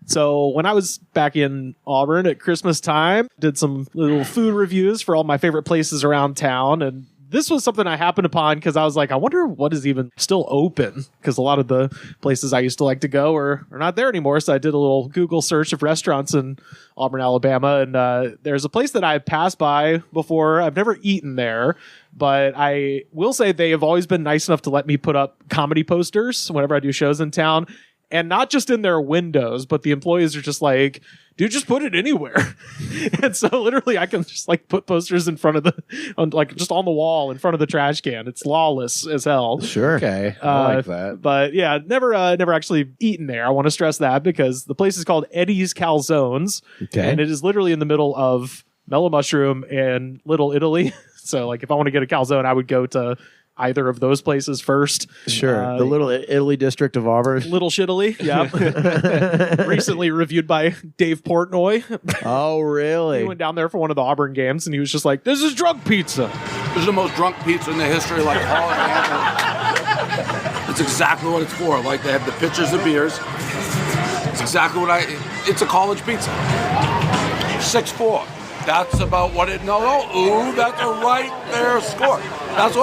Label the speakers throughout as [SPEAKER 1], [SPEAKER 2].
[SPEAKER 1] So when I was back in Auburn at Christmas time, did some little food reviews for all my favorite places around town. And this was something I happened upon because I was like, I wonder what is even still open, because a lot of the places I used to like to go are not there anymore. So I did a little Google search of restaurants in Auburn, Alabama. And there's a place that I've passed by before. I've never eaten there, but I will say they have always been nice enough to let me put up comedy posters whenever I do shows in town. And not just in their windows, but the employees are just like, dude, just put it anywhere. And so literally I can just like put posters in front of just on the wall in front of the trash can. It's lawless as hell.
[SPEAKER 2] Sure.
[SPEAKER 3] Okay. I like that.
[SPEAKER 1] But yeah, never actually eaten there. I want to stress that because the place is called Eddie's Calzones.
[SPEAKER 2] Okay.
[SPEAKER 1] And it is literally in the middle of Mellow Mushroom and Little Italy. So like if I want to get a calzone, I would go to either of those places first.
[SPEAKER 2] Sure. The Little Italy district of Auburn.
[SPEAKER 1] Little Shittily. Yeah. Recently reviewed by Dave Portnoy.
[SPEAKER 2] Oh, really?
[SPEAKER 1] He went down there for one of the Auburn games and he was just like, this is drunk pizza.
[SPEAKER 4] This is the most drunk pizza in the history of It's exactly what it's for. Like they have the pitchers of beers. It's exactly it's a college pizza. 6'4". That's about what it. Ooh, that's a right there score. That's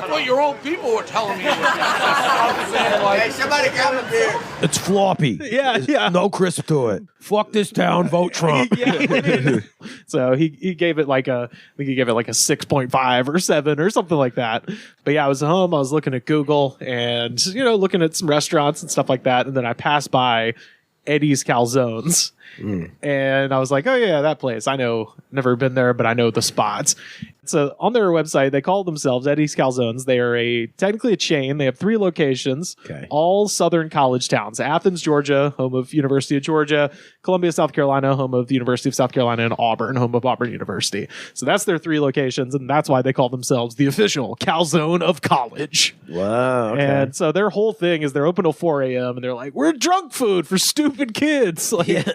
[SPEAKER 4] what your old people were telling me.
[SPEAKER 5] Hey, somebody grab a beer.
[SPEAKER 2] It's floppy.
[SPEAKER 1] Yeah.
[SPEAKER 2] No crisp to it. Fuck this town. Vote Trump.
[SPEAKER 1] So he gave it like a 6.5 or 7 or something like that. But yeah, I was at home. I was looking at Google and looking at some restaurants and stuff like that. And then I passed by Eddie's Calzones. And I was like, oh yeah, that place. I know, never been there, but I know the spots. So on their website, they call themselves Eddie's Calzones. They are technically a chain. They have 3 locations, all southern college towns. Athens, Georgia, home of University of Georgia. Columbia, South Carolina, home of the University of South Carolina. And Auburn, home of Auburn University. So that's their 3 locations, and that's why they call themselves the official Calzone of College.
[SPEAKER 2] Wow. Okay.
[SPEAKER 1] And so their whole thing is they're open till 4 a.m. and they're like, we're drunk food for stupid kids. Like,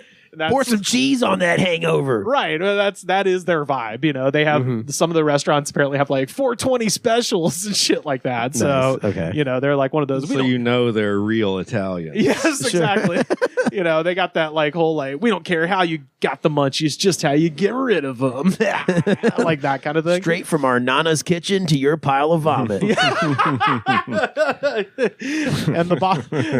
[SPEAKER 2] pour some cheese on that hangover.
[SPEAKER 1] Right. Well, that is their vibe. They have some of the restaurants apparently have like 420 specials and shit like that.
[SPEAKER 2] Nice.
[SPEAKER 1] So,
[SPEAKER 2] Okay.
[SPEAKER 1] They're like one of those.
[SPEAKER 3] So they're real Italians.
[SPEAKER 1] Yes, exactly. They got that like whole we don't care how you got the munchies, just how you get rid of them. Like that kind of thing.
[SPEAKER 2] Straight from our Nana's kitchen to your pile of vomit.
[SPEAKER 1] And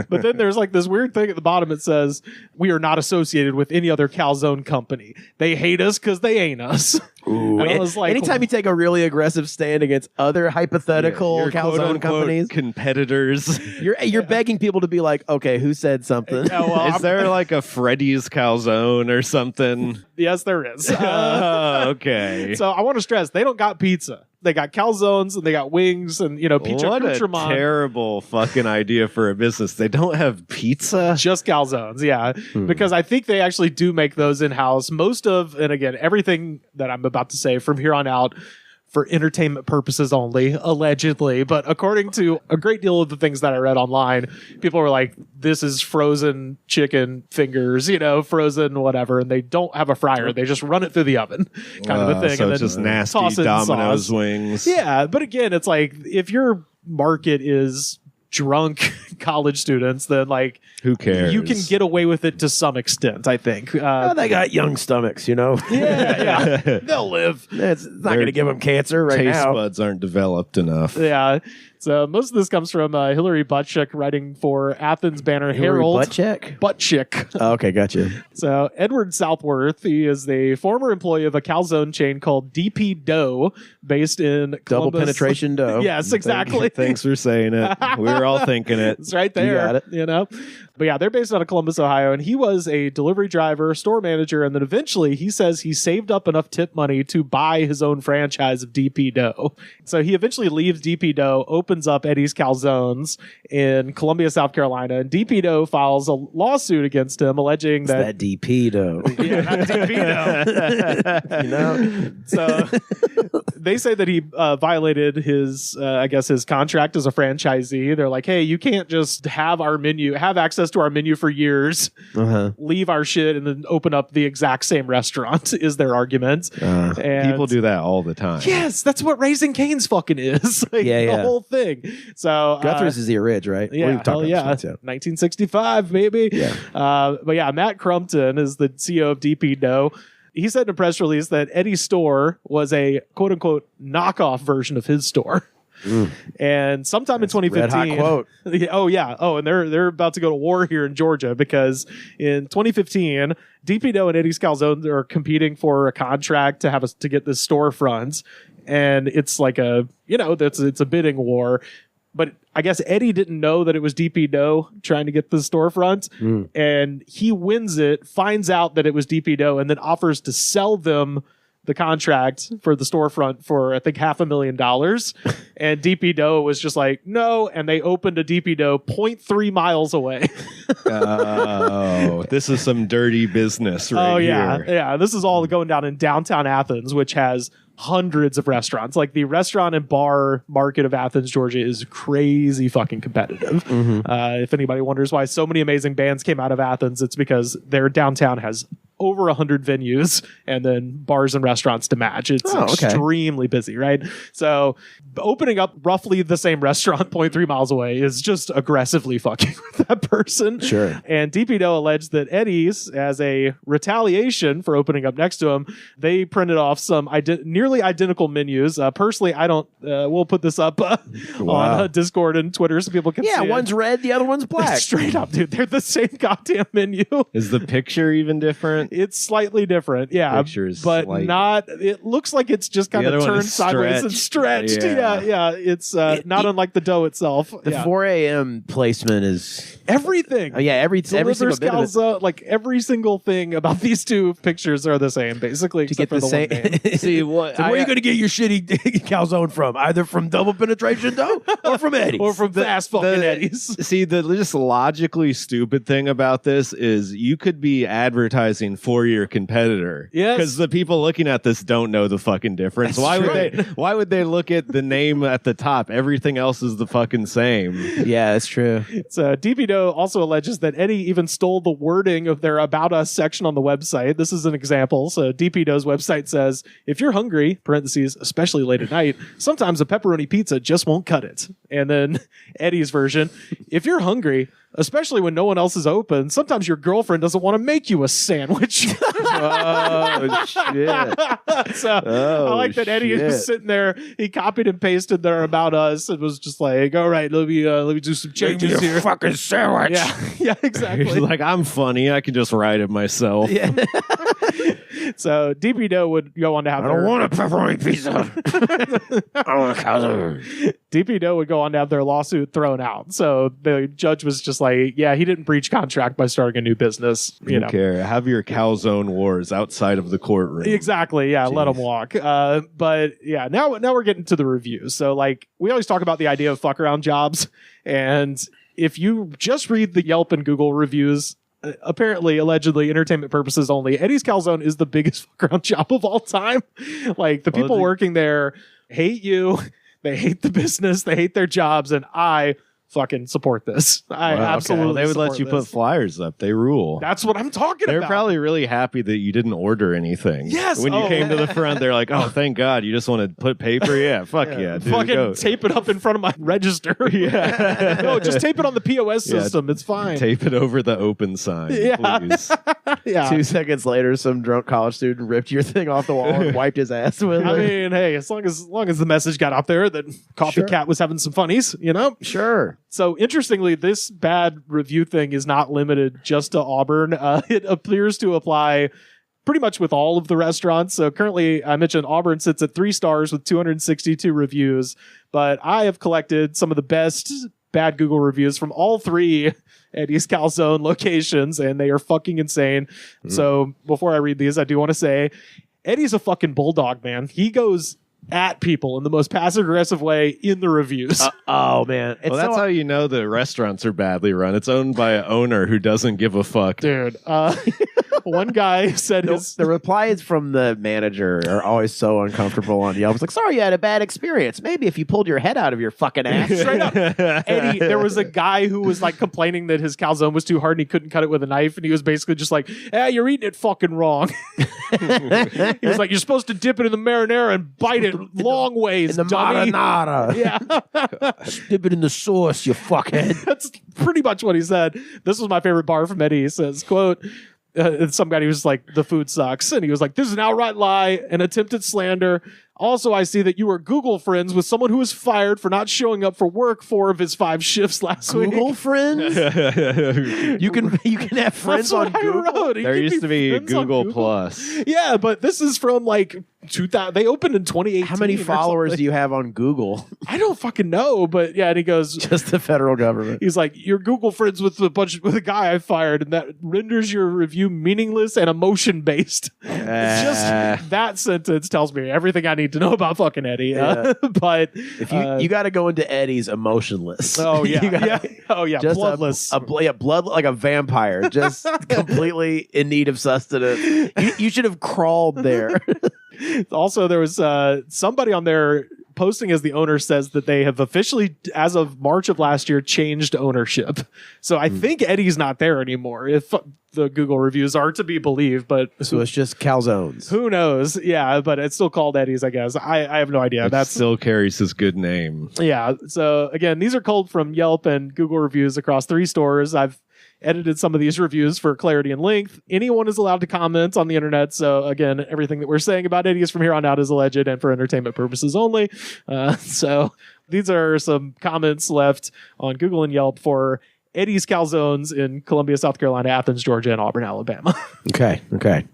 [SPEAKER 1] but then there's like this weird thing at the bottom. It says, we are not associated with any other calzone company. They hate us because they ain't us.
[SPEAKER 2] Ooh.
[SPEAKER 1] And I was like,
[SPEAKER 2] anytime you take a really aggressive stand against other hypothetical
[SPEAKER 3] your
[SPEAKER 2] calzone companies,
[SPEAKER 3] competitors,
[SPEAKER 2] you're begging people to be like, okay, who said something?
[SPEAKER 3] Is there like a Freddy's calzone or something?
[SPEAKER 1] Yes, there is.
[SPEAKER 3] Okay.
[SPEAKER 1] So I want to stress, they don't got pizza. They got calzones and they got wings and pizza
[SPEAKER 3] What
[SPEAKER 1] accoutrement.
[SPEAKER 3] a terrible fucking idea for a business. They don't have pizza?
[SPEAKER 1] Just calzones, yeah. Because I think they actually do make those in-house. And again, everything that I'm about to say from here on out for entertainment purposes only, allegedly. But according to a great deal of the things that I read online, people were like, this is frozen chicken fingers, frozen whatever. And they don't have a fryer. They just run it through the oven kind of a thing.
[SPEAKER 3] So
[SPEAKER 1] and
[SPEAKER 3] it's
[SPEAKER 1] then
[SPEAKER 3] just nasty
[SPEAKER 1] toss it in
[SPEAKER 3] Domino's
[SPEAKER 1] sauce.
[SPEAKER 3] wings.
[SPEAKER 1] Yeah. But again, it's like, if your market is drunk college students, then
[SPEAKER 3] who cares?
[SPEAKER 1] You can get away with it to some extent, I think.
[SPEAKER 2] They got young stomachs,
[SPEAKER 1] Yeah. They'll live.
[SPEAKER 2] It's not going to give them cancer right
[SPEAKER 3] taste
[SPEAKER 2] now.
[SPEAKER 3] buds aren't developed enough.
[SPEAKER 1] Yeah. So most of this comes from Hilary Butschek writing for Athens Banner-Herald. Butschek.
[SPEAKER 2] Oh, okay, gotcha.
[SPEAKER 1] So Edward Southworth, he is the former employee of a calzone chain called DP Dough, based in Columbus.
[SPEAKER 2] Double penetration dough.
[SPEAKER 1] Yes, exactly.
[SPEAKER 3] Thanks for saying it. We were all thinking it.
[SPEAKER 1] It's right there.
[SPEAKER 2] You got it.
[SPEAKER 1] But yeah, they're based out of Columbus, Ohio, and he was a delivery driver, store manager, and then eventually he says he saved up enough tip money to buy his own franchise of DP Dough. So he eventually leaves DP Dough, opens up Eddie's Calzones in Columbia, South Carolina, and DP Dough files a lawsuit against him alleging
[SPEAKER 2] that DP Dough.
[SPEAKER 1] Yeah, not DP Dough. So they say that he violated his, his contract as a franchisee. They're like, hey, you can't just have our menu, have access to our menu for years, leave our shit, and then open up the exact same restaurant is their argument. And
[SPEAKER 3] People do that all the time.
[SPEAKER 1] yes, that's what Raising Cane's fucking is. Like, the whole thing. So
[SPEAKER 2] Guthrie's is the orig, right?
[SPEAKER 1] Yeah, hell yeah. 1965, maybe.
[SPEAKER 2] Yeah.
[SPEAKER 1] But yeah, Matt Crumpton is the CEO of DP Dough. He said in a press release that Eddie's store was a quote unquote knockoff version of his store. And sometime in 2015,
[SPEAKER 2] red hot quote.
[SPEAKER 1] and they're about to go to war here in Georgia because in 2015, DP Dough and Eddie's Calzones are competing for a contract to get this storefront, and it's like it's a bidding war. But I guess Eddie didn't know that it was DP Dough trying to get the storefront, and he wins it, finds out that it was DP Dough, and then offers to sell them the contract for the storefront for I think $500,000. And DP Dough was just like, no, and they opened a DP Dough 0.3 miles away.
[SPEAKER 3] Oh, this is some dirty business right here.
[SPEAKER 1] Yeah. This is all going down in downtown Athens, which has hundreds of restaurants. Like the restaurant and bar market of Athens, Georgia is crazy fucking competitive. If anybody wonders why so many amazing bands came out of Athens, it's because their downtown has over 100 venues and then bars and restaurants to match. It's extremely busy, right? So opening up roughly the same restaurant 0.3 miles away is just aggressively fucking with that person.
[SPEAKER 2] Sure.
[SPEAKER 1] And DP Dough alleged that Eddie's, as a retaliation for opening up next to him, they printed off some nearly identical menus. Personally, I don't, we'll put this up on Discord and Twitter so people can see it.
[SPEAKER 2] One's red, the other one's black.
[SPEAKER 1] Straight up, dude. They're the same goddamn menu.
[SPEAKER 3] Is the picture even different?
[SPEAKER 1] It's slightly different, yeah, but not. It looks like it's just kind of turned sideways and stretched. Yeah. It's not unlike the dough itself.
[SPEAKER 2] The 4 a.m. placement is
[SPEAKER 1] everything.
[SPEAKER 2] Every single bit of it.
[SPEAKER 1] Like every single thing about these two pictures are the same, basically.
[SPEAKER 2] To get the same.
[SPEAKER 3] See what?
[SPEAKER 2] So where are you going to get your shitty calzone from? Either from double penetration dough or from Eddie's,
[SPEAKER 1] or from fast fucking Eddie's.
[SPEAKER 3] See, the just logically stupid thing about this is you could be advertising for your competitor.
[SPEAKER 1] Yes.
[SPEAKER 3] Because the people looking at this don't know the fucking difference. Why would they look at the name at the top? Everything else is the fucking same.
[SPEAKER 2] Yeah, that's true.
[SPEAKER 1] So DP Dough also alleges that Eddie even stole the wording of their About Us section on the website. This is an example. So DP Dough's website says, if you're hungry, parentheses, especially late at night, sometimes a pepperoni pizza just won't cut it. And then Eddie's version, if you're hungry, especially when no one else is open, sometimes your girlfriend doesn't want to make you a sandwich.
[SPEAKER 3] Oh, shit.
[SPEAKER 1] So I like that Eddie is sitting there. He copied and pasted their About Us and was just like, all right, let me do some changes here.
[SPEAKER 2] Fucking sandwich.
[SPEAKER 1] Yeah, exactly.
[SPEAKER 3] He's like, I'm funny. I can just write it myself.
[SPEAKER 2] Yeah.
[SPEAKER 1] So DP Dough would go on to have
[SPEAKER 2] I don't want a pepperoni pizza. I want a calzone.
[SPEAKER 1] DP Dough would go on to have their lawsuit thrown out. So the judge was just like, yeah, he didn't breach contract by starting a new business. You know.
[SPEAKER 3] Care. Have your calzone wars outside of the courtroom.
[SPEAKER 1] Exactly. Yeah. Jeez. Let them walk. But yeah, now we're getting to the reviews. So like we always talk about the idea of fuck around jobs. And if you just read the Yelp and Google reviews, apparently, allegedly, entertainment purposes only, Eddie's Calzone is the biggest fuck around job of all time. Like the people working there hate you. They hate the business. They hate their jobs. And I fucking support this. I absolutely
[SPEAKER 3] They would let you put flyers up. They rule.
[SPEAKER 1] That's what I'm talking about.
[SPEAKER 3] They're probably really happy that you didn't order anything.
[SPEAKER 1] Yes.
[SPEAKER 3] When you came to the front, they're like, oh, thank God. You just want to put paper? Yeah, fuck yeah. Dude,
[SPEAKER 1] fucking
[SPEAKER 3] go.
[SPEAKER 1] Tape it up in front of my register.
[SPEAKER 3] Yeah.
[SPEAKER 1] No, just tape it on the POS system. It's fine.
[SPEAKER 3] Tape it over the open sign, please.
[SPEAKER 1] Yeah.
[SPEAKER 2] 2 seconds later, some drunk college student ripped your thing off the wall and wiped his ass with it.
[SPEAKER 1] I mean, hey, as long as the message got out there that Coffee Cat was having some funnies, you know?
[SPEAKER 2] Sure.
[SPEAKER 1] So interestingly, this bad review thing is not limited just to Auburn. It appears to apply pretty much with all of the restaurants. So currently, I mentioned Auburn sits at 3 stars with 262 reviews, but I have collected some of the best bad Google reviews from all 3 Eddie's Calzone locations, and they are fucking insane. So before I read these, I do want to say Eddie's a fucking bulldog, man. He goes at people in the most passive aggressive way in the reviews.
[SPEAKER 2] Oh man.
[SPEAKER 3] Well, that's how you know the restaurants are badly run. It's owned by an owner who doesn't give a fuck.
[SPEAKER 1] Dude. One guy said
[SPEAKER 2] The replies from the manager are always so uncomfortable on Yelp. It's like, sorry, you had a bad experience. Maybe if you pulled your head out of your fucking ass.
[SPEAKER 1] straight up. Eddie, there was a guy who was like complaining that his calzone was too hard and he couldn't cut it with a knife, and he was basically just like, you're eating it fucking wrong. He was like, you're supposed to dip it in the marinara and bite it long ways,
[SPEAKER 2] In the
[SPEAKER 1] dummy.
[SPEAKER 2] marinara.
[SPEAKER 1] Yeah.
[SPEAKER 2] Dip it in the sauce, you fuckhead.
[SPEAKER 1] That's pretty much what he said. This was my favorite bar from Eddie. He says, quote, some guy who was like, the food sucks. And he was like, this is an outright lie, an attempted slander. Also, I see that you were Google friends with someone who was fired for not showing up for work 4 of his 5 shifts last week.
[SPEAKER 2] Google friends? you can have friends
[SPEAKER 1] That's
[SPEAKER 2] on
[SPEAKER 1] what I
[SPEAKER 2] Google.
[SPEAKER 1] wrote. You
[SPEAKER 3] There
[SPEAKER 1] can
[SPEAKER 3] used to be
[SPEAKER 1] friends on
[SPEAKER 3] Google
[SPEAKER 1] Google.
[SPEAKER 3] Plus.
[SPEAKER 1] Yeah, but this is from like 2000. They opened in 2018.
[SPEAKER 2] How many
[SPEAKER 1] or
[SPEAKER 2] followers do
[SPEAKER 1] something.
[SPEAKER 2] you have on Google?
[SPEAKER 1] I don't fucking know, but yeah, and he goes,
[SPEAKER 2] Just the federal government.
[SPEAKER 1] he's like, you're Google friends with a guy I fired, and that renders your review meaningless and emotion based. Just that sentence tells me everything I need to know about fucking Eddie.
[SPEAKER 2] Yeah.
[SPEAKER 1] But
[SPEAKER 2] If you got to go into Eddie's emotionless.
[SPEAKER 1] oh yeah,
[SPEAKER 2] You gotta-
[SPEAKER 1] yeah, oh yeah,
[SPEAKER 2] Just
[SPEAKER 1] bloodless.
[SPEAKER 2] blood like a vampire, just completely in need of sustenance. You should have crawled there.
[SPEAKER 1] Also, there was somebody on there posting as the owner says that they have officially, as of March of last year, changed ownership. So I think Eddie's not there anymore, if the Google reviews are to be believed. But
[SPEAKER 2] So it's just calzones.
[SPEAKER 1] who knows? Yeah, but it's still called Eddie's, I guess. I have no idea.
[SPEAKER 3] That still carries his good name.
[SPEAKER 1] Yeah. So again, these are culled from Yelp and Google reviews across 3 stores. I've edited some of these reviews for clarity and length. Anyone is allowed to comment on the internet. So again, everything that we're saying about Eddie is from here on out is alleged and for entertainment purposes only. So these are some comments left on Google and Yelp for Eddie's Calzones in Columbia, South Carolina, Athens, Georgia, and Auburn, Alabama.
[SPEAKER 2] Okay.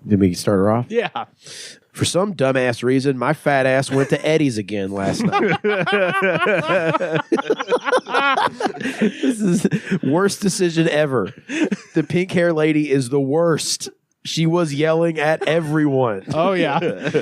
[SPEAKER 2] Did we start her off?
[SPEAKER 1] Yeah.
[SPEAKER 2] For some dumbass reason, my fat ass went to Eddie's again last night. This is worst decision ever. The pink hair lady is the worst. She was yelling at everyone.
[SPEAKER 1] Oh, yeah.
[SPEAKER 2] If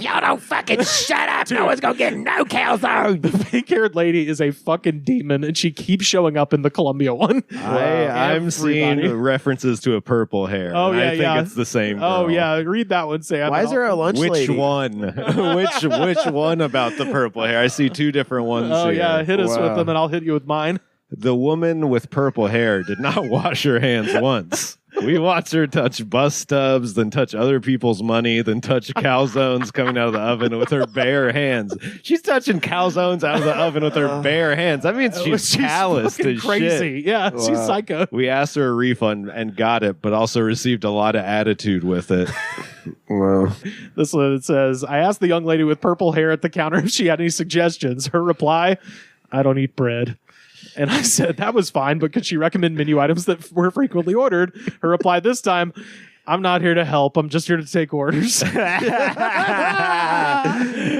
[SPEAKER 2] y'all don't fucking shut up, no one's gonna get no calzone.
[SPEAKER 1] The pink-haired lady is a fucking demon, and she keeps showing up in the Columbia one.
[SPEAKER 3] I'm seeing
[SPEAKER 1] Everybody.
[SPEAKER 3] references to a purple hair.
[SPEAKER 1] Oh,
[SPEAKER 3] and
[SPEAKER 1] yeah,
[SPEAKER 3] I think
[SPEAKER 1] yeah.
[SPEAKER 3] it's the same.
[SPEAKER 1] Oh,
[SPEAKER 3] girl.
[SPEAKER 1] yeah. Read that one, Sam.
[SPEAKER 2] Why is there a lunch
[SPEAKER 3] Which
[SPEAKER 2] lady?
[SPEAKER 3] one? which one about the purple hair? I see 2 different ones.
[SPEAKER 1] Oh,
[SPEAKER 3] here.
[SPEAKER 1] yeah. Hit us
[SPEAKER 2] Wow.
[SPEAKER 1] with them, and I'll hit you with mine.
[SPEAKER 3] The woman with purple hair did not wash her hands once. We watched her touch bus stubs, then touch other people's money, then touch calzones coming out of the oven with her bare hands. She's touching calzones out of the oven with her bare hands. That means she's calloused
[SPEAKER 1] fucking
[SPEAKER 3] as
[SPEAKER 1] crazy.
[SPEAKER 3] shit.
[SPEAKER 1] Yeah, she's psycho.
[SPEAKER 3] We asked her a refund and got it, but also received a lot of attitude with it.
[SPEAKER 2] Well,
[SPEAKER 1] This one it says, I asked the young lady with purple hair at the counter if she had any suggestions. Her reply, I don't eat bread. And I said, that was fine, but could she recommend menu items that were frequently ordered? Her reply this time, I'm not here to help. I'm just here to take orders.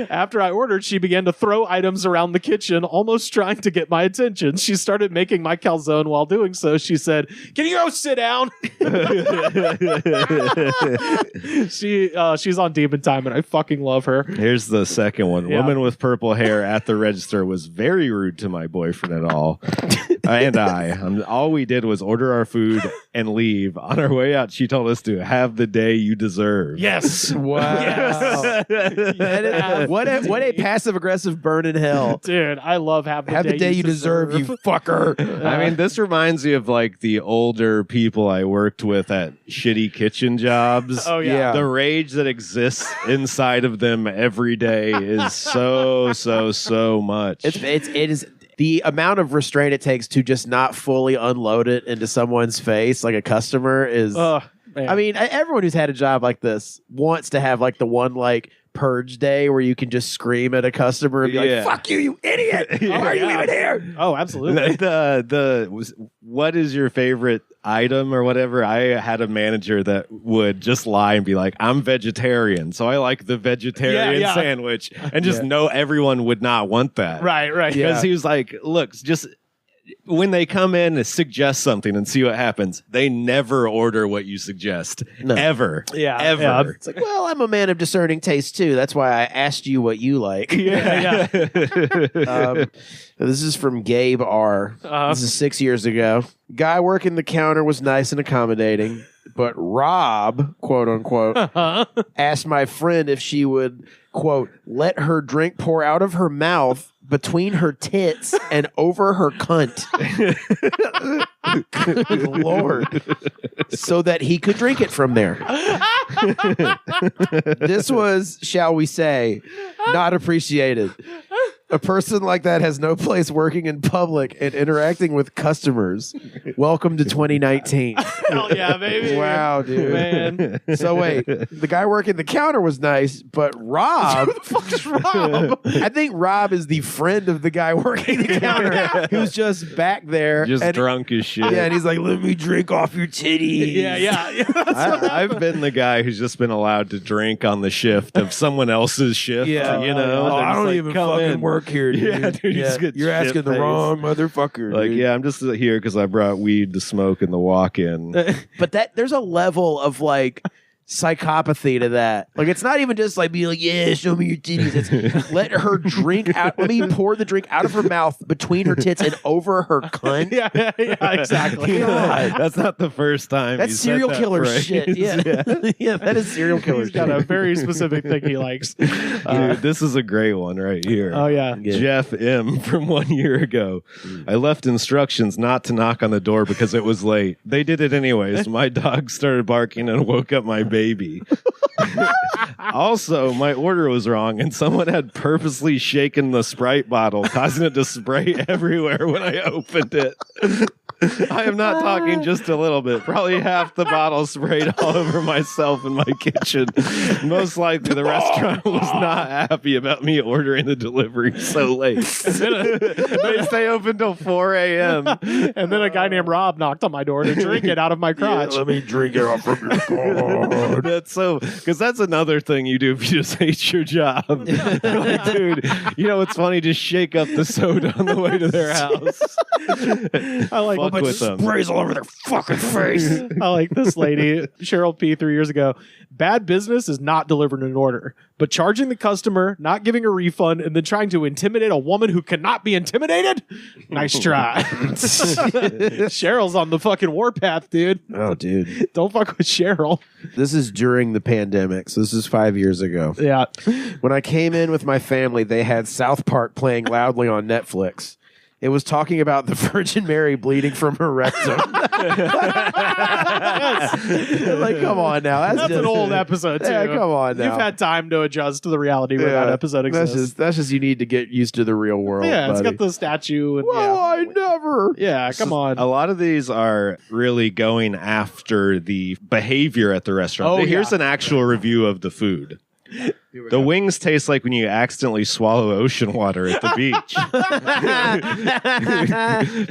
[SPEAKER 1] After I ordered, she began to throw items around the kitchen, almost trying to get my attention. She started making my calzone. While doing so, she said, can you go sit down? She's on demon time, and I fucking love her.
[SPEAKER 3] Here's the second one.
[SPEAKER 1] Yeah.
[SPEAKER 3] Woman with purple hair at the register was very rude to my boyfriend at all. And all we did was order our food and leave. On our way out, she told us to have the day you deserve.
[SPEAKER 1] Yes.
[SPEAKER 2] wow. What a passive aggressive burn in hell.
[SPEAKER 1] Dude, I love have
[SPEAKER 2] Have the day you deserve, you fucker.
[SPEAKER 3] I mean, this reminds me of like the older people I worked with at shitty kitchen jobs.
[SPEAKER 1] Oh, yeah.
[SPEAKER 2] Yeah.
[SPEAKER 3] The rage that exists inside of them every day is so much.
[SPEAKER 2] It is the amount of restraint it takes to just not fully unload it into someone's face like a customer is
[SPEAKER 1] Man.
[SPEAKER 2] I mean, everyone who's had a job like this wants to have like the one like purge day where you can just scream at a customer and be
[SPEAKER 3] Yeah.
[SPEAKER 2] like, fuck you idiot. Why are you even here?
[SPEAKER 1] Oh, absolutely.
[SPEAKER 3] What is your favorite item or whatever? I had a manager that would just lie and be like, I'm vegetarian, so I like the vegetarian
[SPEAKER 1] Yeah.
[SPEAKER 3] sandwich, and just know everyone would not want that.
[SPEAKER 1] Right.
[SPEAKER 3] Because he was like, look, just when they come in and suggest something and see what happens, they never order what you suggest.
[SPEAKER 2] No.
[SPEAKER 3] Ever.
[SPEAKER 1] Yeah,
[SPEAKER 3] Ever.
[SPEAKER 1] yeah.
[SPEAKER 2] It's like, well, I'm a man of discerning taste too. That's why I asked you what you like.
[SPEAKER 1] Yeah.
[SPEAKER 2] This is from Gabe R. This is 6 years ago. Guy working the counter was nice and accommodating, but Rob, quote unquote, asked my friend if she would, quote, let her drink pour out of her mouth between her tits and over her cunt. Good Lord. So that he could drink it from there. This was, shall we say, not appreciated. A person like that has no place working in public and interacting with customers. Welcome to 2019.
[SPEAKER 1] Hell yeah, baby.
[SPEAKER 2] Wow, dude.
[SPEAKER 1] Man.
[SPEAKER 2] So wait, the guy working the counter was nice, but Rob...
[SPEAKER 1] Who the fuck is Rob?
[SPEAKER 2] I think Rob is the friend of the guy working the counter who's just back there.
[SPEAKER 3] Just
[SPEAKER 2] and,
[SPEAKER 3] drunk as shit.
[SPEAKER 2] Yeah, and he's like, let me drink off your titties.
[SPEAKER 1] Yeah.
[SPEAKER 3] I've been the guy who's just been allowed to drink on the shift of someone else's shift.
[SPEAKER 2] Yeah.
[SPEAKER 3] You know?
[SPEAKER 2] Oh,
[SPEAKER 3] They're
[SPEAKER 2] I
[SPEAKER 3] just
[SPEAKER 2] don't
[SPEAKER 3] like,
[SPEAKER 2] even
[SPEAKER 3] "Come
[SPEAKER 2] fucking
[SPEAKER 3] in."
[SPEAKER 2] work here, dude.
[SPEAKER 3] Yeah, dude, you just get
[SPEAKER 2] you're asking the
[SPEAKER 3] shit-faced.
[SPEAKER 2] wrong motherfucker.
[SPEAKER 3] Like,
[SPEAKER 2] dude.
[SPEAKER 3] yeah, I'm just here because I brought weed to smoke in the walk-in.
[SPEAKER 2] But there's a level of like psychopathy to that. Like, it's not even just like being like, yeah, show me your titties. It's let her drink out. Let me pour the drink out of her mouth between her tits and over her cunt.
[SPEAKER 1] yeah, exactly.
[SPEAKER 2] God.
[SPEAKER 3] That's not the first time.
[SPEAKER 2] That's
[SPEAKER 3] you said
[SPEAKER 2] serial
[SPEAKER 3] that
[SPEAKER 2] killer
[SPEAKER 3] phrase.
[SPEAKER 2] shit. Yeah. Yeah, that is serial killer
[SPEAKER 1] He's got
[SPEAKER 2] shit.
[SPEAKER 1] a very specific thing he likes.
[SPEAKER 3] Dude, this is a great one right here.
[SPEAKER 1] Oh, yeah.
[SPEAKER 3] Jeff M. from 1 year ago. I left instructions not to knock on the door because it was late. They did it anyways. My dog started barking and woke up my baby. Also, my order was wrong and someone had purposely shaken the Sprite bottle, causing it to spray everywhere when I opened it. I am not talking just a little bit. Probably half the bottle sprayed all over myself in my kitchen. Most likely the restaurant was not happy about me ordering the delivery so late. They stay open till 4 a.m.
[SPEAKER 1] And then a guy named Rob knocked on my door to drink it out of my crotch.
[SPEAKER 2] Let me drink it off from your car.
[SPEAKER 3] That's so, because that's another thing you do if you just hate your job. Like, dude, you know, it's funny, just shake up the soda on the way to their house.
[SPEAKER 1] I like
[SPEAKER 3] Fuck with them.
[SPEAKER 2] Sprays all over their fucking face.
[SPEAKER 1] I like this lady, Cheryl P. 3 years ago. Bad business is not delivering an order, but charging the customer, not giving a refund, and then trying to intimidate a woman who cannot be intimidated? Nice try. Cheryl's on the fucking warpath, dude.
[SPEAKER 2] Oh, dude.
[SPEAKER 1] Don't fuck with Cheryl.
[SPEAKER 2] This is during the pandemic, so this is 5 years ago.
[SPEAKER 1] Yeah.
[SPEAKER 2] When I came in with my family, they had South Park playing loudly on Netflix. It was talking about the Virgin Mary bleeding from her rectum. Like, come on now.
[SPEAKER 1] That's an old episode, too.
[SPEAKER 2] Yeah, come on now.
[SPEAKER 1] You've had time to adjust to the reality where that episode exists.
[SPEAKER 2] That's just you need to get used to the real world.
[SPEAKER 1] Yeah, it's
[SPEAKER 2] buddy.
[SPEAKER 1] got the statue. And,
[SPEAKER 2] Well,
[SPEAKER 1] yeah.
[SPEAKER 2] I never.
[SPEAKER 1] Yeah, come on.
[SPEAKER 3] A lot of these are really going after the behavior at the restaurant.
[SPEAKER 1] Oh,
[SPEAKER 3] Here's
[SPEAKER 1] yeah.
[SPEAKER 3] an actual review of the food. The wings taste like when you accidentally swallow ocean water at the beach.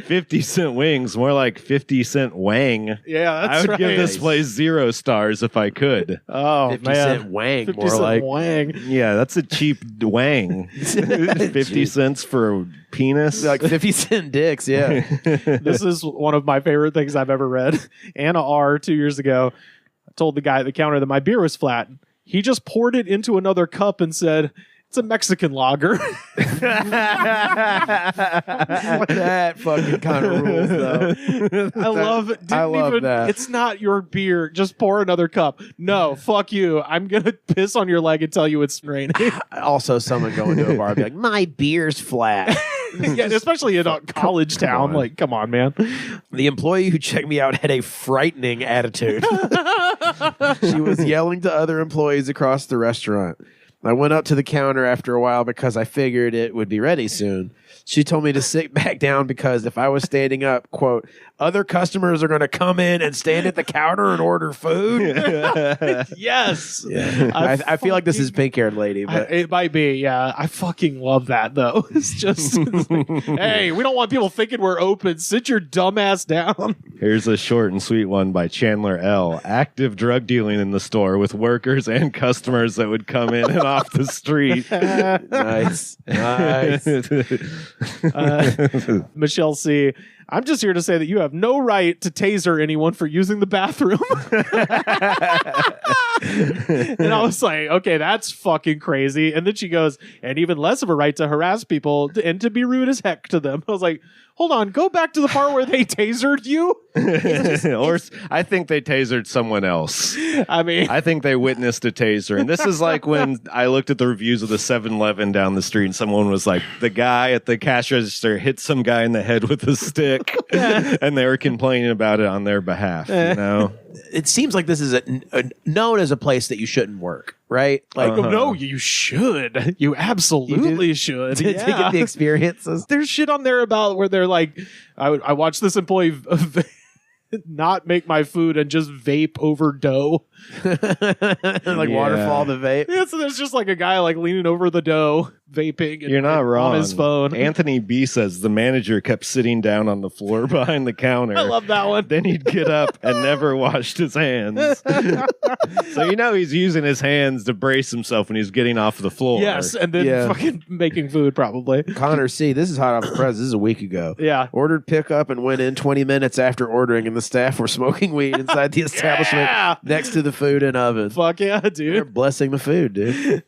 [SPEAKER 3] 50-cent wings, more like 50-cent wang.
[SPEAKER 1] Yeah, that's
[SPEAKER 3] I would
[SPEAKER 1] right.
[SPEAKER 3] give this place 0 stars if I could.
[SPEAKER 1] Oh,
[SPEAKER 2] 50
[SPEAKER 1] man.
[SPEAKER 2] cent wang,
[SPEAKER 1] 50
[SPEAKER 2] more
[SPEAKER 1] cent
[SPEAKER 2] like.
[SPEAKER 1] wang.
[SPEAKER 3] Yeah, that's a cheap wang. 50 cents for a penis.
[SPEAKER 2] Like 50-cent dicks, yeah.
[SPEAKER 1] This is one of my favorite things I've ever read. Anna R. 2 years ago told the guy at the counter that my beer was flat. He just poured it into another cup and said, "It's a Mexican lager."
[SPEAKER 2] That fucking kind of rules, though.
[SPEAKER 1] I love it.
[SPEAKER 2] I love that.
[SPEAKER 1] It's not your beer. Just pour another cup. No, fuck you. I'm going to piss on your leg and tell you it's raining.
[SPEAKER 2] Also, someone going to a bar and be like, my beer's flat.
[SPEAKER 1] Yeah, especially in a college town.
[SPEAKER 2] on.
[SPEAKER 1] Like, come on, man.
[SPEAKER 2] The employee who checked me out had a frightening attitude. She was yelling to other employees across the restaurant. I went up to the counter after a while because I figured it would be ready soon. She told me to sit back down because if I was standing up, quote, other customers are going to come in and stand at the counter and order food.
[SPEAKER 1] Yes.
[SPEAKER 2] Yeah. I feel like this is pink-haired lady, but
[SPEAKER 1] It might be, yeah. I fucking love that, though. It's just, it's like, hey, we don't want people thinking we're open. Sit your dumb ass down.
[SPEAKER 3] Here's a short and sweet one by Chandler L. Active drug dealing in the store with workers and customers that would come in and off the street.
[SPEAKER 2] nice.
[SPEAKER 1] Michelle C., I'm just here to say that you have no right to taser anyone for using the bathroom. And I was like, okay, that's fucking crazy. And then she goes, and even less of a right to harass people and to be rude as heck to them. I was like, hold on, go back to the part where they tasered you.
[SPEAKER 3] Or I think they tasered someone else.
[SPEAKER 1] I mean,
[SPEAKER 3] I think they witnessed a taser. And this is like when I looked at the reviews of the 7-Eleven down the street and someone was like, the guy at the cash register hit some guy in the head with a stick. And they were complaining about it on their behalf, you know?
[SPEAKER 2] It seems like this is known as a place that you shouldn't work, right? Like,
[SPEAKER 1] no, you should. You absolutely should.
[SPEAKER 2] to get the experiences.
[SPEAKER 1] There's shit on there about where they're like, I watched this employee not make my food and just vape over dough.
[SPEAKER 2] Like waterfall the vape.
[SPEAKER 1] Yeah, so there's just like a guy like leaning over the dough, vaping.
[SPEAKER 3] You're not wrong.
[SPEAKER 1] On his phone.
[SPEAKER 3] Anthony B says the manager kept sitting down on the floor behind the counter.
[SPEAKER 1] I love that one.
[SPEAKER 3] Then he'd get up and never washed his hands. So you know he's using his hands to brace himself when he's getting off the floor.
[SPEAKER 1] Yes, and then fucking making food probably.
[SPEAKER 2] Connor C., this is hot off the press. This is a week ago.
[SPEAKER 1] Yeah.
[SPEAKER 2] Ordered pickup and went in 20 minutes after ordering, and the staff were smoking weed inside the establishment next to the food and oven.
[SPEAKER 1] Fuck yeah,
[SPEAKER 2] They're
[SPEAKER 1] dude.
[SPEAKER 2] blessing the food, dude.